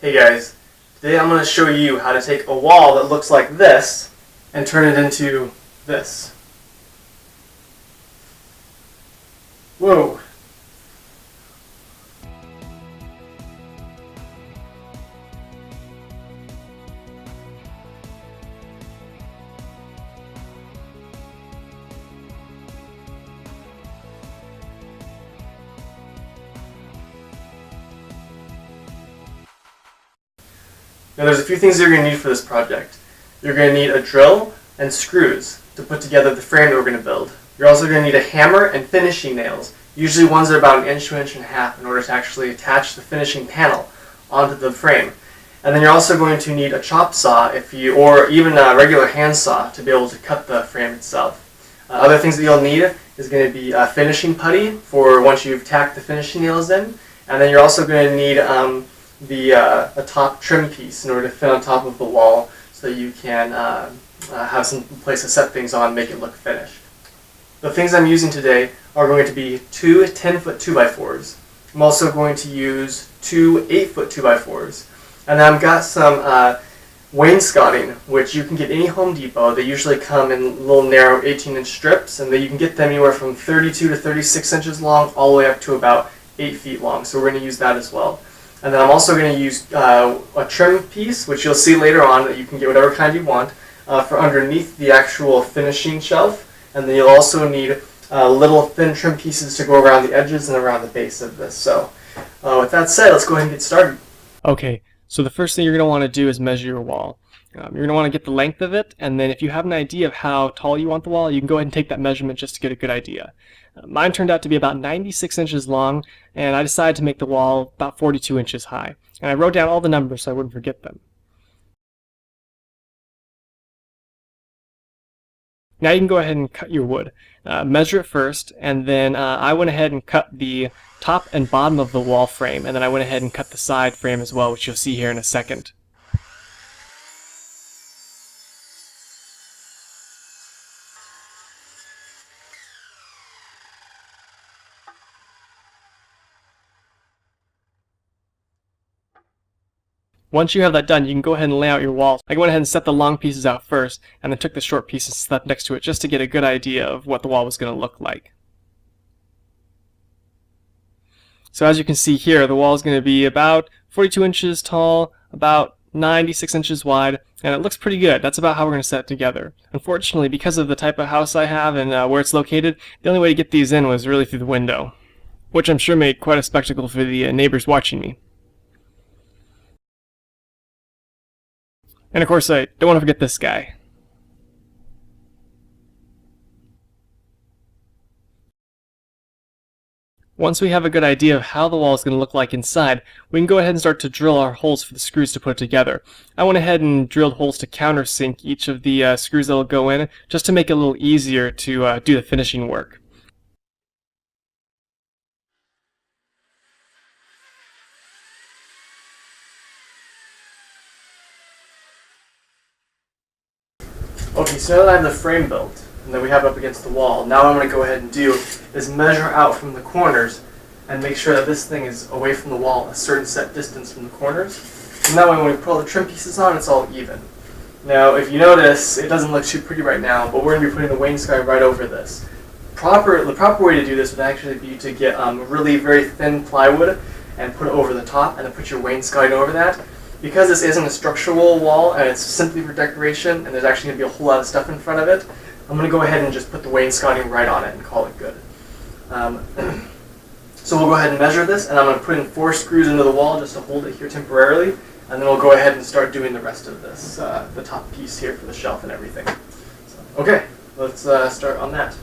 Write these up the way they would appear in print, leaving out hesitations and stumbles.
Hey guys, today I'm going to show you how to take a wall that looks like this and turn it into this. Whoa! Now there's a few things you're going to need for this project. You're going to need a drill and screws to put together the frame that we're going to build. You're also going to need a hammer and finishing nails, usually ones that are about 1 inch to 1.5 inches in order to actually attach the finishing panel onto the frame. And then you're also going to need a chop saw or even a regular hand saw to be able to cut the frame itself. Other things that you'll need is going to be a finishing putty for once you've tacked the finishing nails in. And then you're also going to need a top trim piece in order to fit on top of the wall so you can have some place to set things on and make it look finished. The things I'm using today are going to be two 10-foot 2x4s. I'm also going to use two 8-foot 2x4s. And then I've got some wainscoting, which you can get any Home Depot. They usually come in little narrow 18-inch strips, and you can get them anywhere from 32 to 36 inches long all the way up to about 8 feet long. So we're going to use that as well. And then I'm also going to use a trim piece, which you'll see later on that you can get whatever kind you want, for underneath the actual finishing shelf. And then you'll also need little thin trim pieces to go around the edges and around the base of this. So with that said, let's go ahead and get started. Okay, so the first thing you're going to want to do is measure your wall. You're going to want to get the length of it, and then if you have an idea of how tall you want the wall, you can go ahead and take that measurement just to get a good idea. Mine turned out to be about 96 inches long, and I decided to make the wall about 42 inches high. And I wrote down all the numbers so I wouldn't forget them. Now you can go ahead and cut your wood. Measure it first, and then I went ahead and cut the top and bottom of the wall frame, and then I went ahead and cut the side frame as well, which you'll see here in a second. Once you have that done, you can go ahead and lay out your wall. I went ahead and set the long pieces out first, and then took the short pieces and slept next to it just to get a good idea of what the wall was going to look like. So as you can see here, the wall is going to be about 42 inches tall, about 96 inches wide, and it looks pretty good. That's about how we're going to set it together. Unfortunately, because of the type of house I have and where it's located, the only way to get these in was really through the window, which I'm sure made quite a spectacle for the neighbors watching me. And of course, I don't want to forget this guy. Once we have a good idea of how the wall is going to look like inside, we can go ahead and start to drill our holes for the screws to put it together. I went ahead and drilled holes to countersink each of the screws that will go in, just to make it a little easier to do the finishing work. Okay, so now that I have the frame built and that we have it up against the wall, now what I'm going to go ahead and do is measure out from the corners and make sure that this thing is away from the wall, a certain set distance from the corners. And that way when we put all the trim pieces on, it's all even. Now, if you notice, it doesn't look too pretty right now, but we're going to be putting the wainscoting right over this. The proper way to do this would actually be to get really very thin plywood and put it over the top, and then put your wainscoting over that. Because this isn't a structural wall and it's simply for decoration, and there's actually going to be a whole lot of stuff in front of it, I'm going to go ahead and just put the wainscoting right on it and call it good. So we'll go ahead and measure this, and I'm going to put in 4 screws into the wall just to hold it here temporarily, and then we'll go ahead and start doing the rest of this, the top piece here for the shelf and everything. So, okay, let's start on that.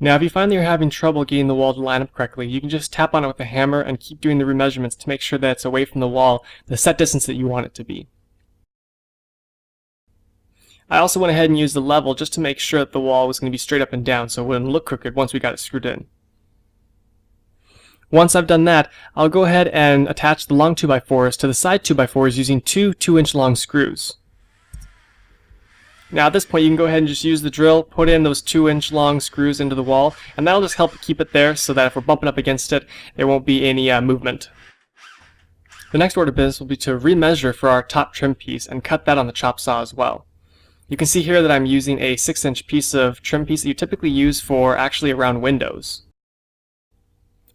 Now if you find that you're having trouble getting the wall to line up correctly, you can just tap on it with a hammer and keep doing the remeasurements to make sure that it's away from the wall, the set distance that you want it to be. I also went ahead and used the level just to make sure that the wall was going to be straight up and down so it wouldn't look crooked once we got it screwed in. Once I've done that, I'll go ahead and attach the long 2x4s to the side 2x4s using two 2-inch long screws. Now at this point you can go ahead and just use the drill, put in those 2-inch long screws into the wall, and that'll just help keep it there so that if we're bumping up against it, there won't be any movement. The next order of business will be to remeasure for our top trim piece and cut that on the chop saw as well. You can see here that I'm using a 6-inch piece of trim piece that you typically use for actually around windows.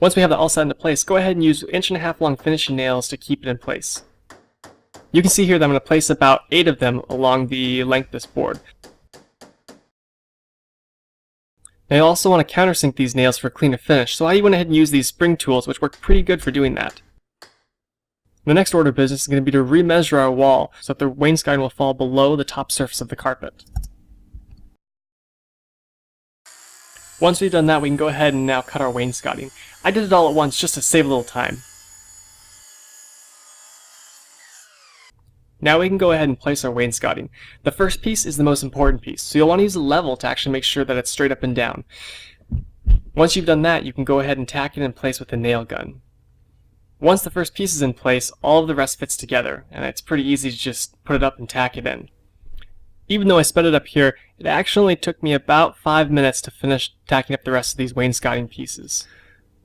Once we have that all set into place, go ahead and use 1.5-inch long finishing nails to keep it in place. You can see here that I'm going to place about 8 of them along the length of this board. Now you also want to countersink these nails for a cleaner finish, so I went ahead and used these spring tools, which work pretty good for doing that. The next order of business is going to be to remeasure our wall so that the wainscoting will fall below the top surface of the carpet. Once we've done that, we can go ahead and now cut our wainscoting. I did it all at once just to save a little time. Now we can go ahead and place our wainscoting. The first piece is the most important piece, so you'll want to use a level to actually make sure that it's straight up and down. Once you've done that, you can go ahead and tack it in place with a nail gun. Once the first piece is in place, all of the rest fits together, and it's pretty easy to just put it up and tack it in. Even though I sped it up here, it actually took me about 5 minutes to finish tacking up the rest of these wainscoting pieces.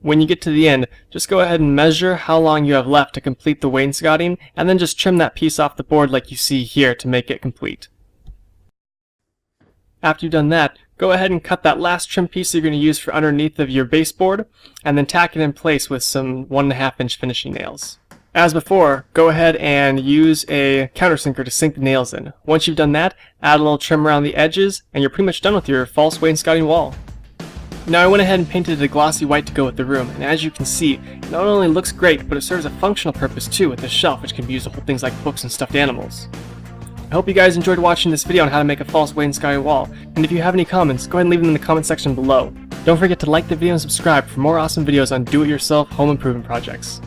When you get to the end, just go ahead and measure how long you have left to complete the wainscoting, and then just trim that piece off the board like you see here to make it complete. After you've done that, go ahead and cut that last trim piece you're going to use for underneath of your baseboard, and then tack it in place with some 1.5-inch finishing nails. As before, go ahead and use a countersinker to sink the nails in. Once you've done that, add a little trim around the edges, and you're pretty much done with your false wainscoting wall. Now I went ahead and painted a glossy white to go with the room, and as you can see, it not only looks great, but it serves a functional purpose too with this shelf, which can be used to hold things like books and stuffed animals. I hope you guys enjoyed watching this video on how to make a false wainscoting wall, and if you have any comments, go ahead and leave them in the comment section below. Don't forget to like the video and subscribe for more awesome videos on do-it-yourself home improvement projects.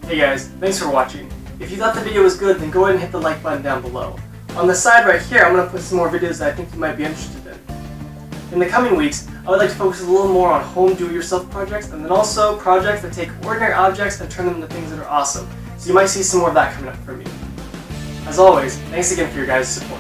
Hey guys, thanks for watching. If you thought the video was good, then go ahead and hit the like button down below. On the side right here, I'm going to put some more videos that I think you might be interested in. In the coming weeks, I would like to focus a little more on home do-it-yourself projects, and then also projects that take ordinary objects and turn them into things that are awesome. So you might see some more of that coming up from me. As always, thanks again for your guys' support.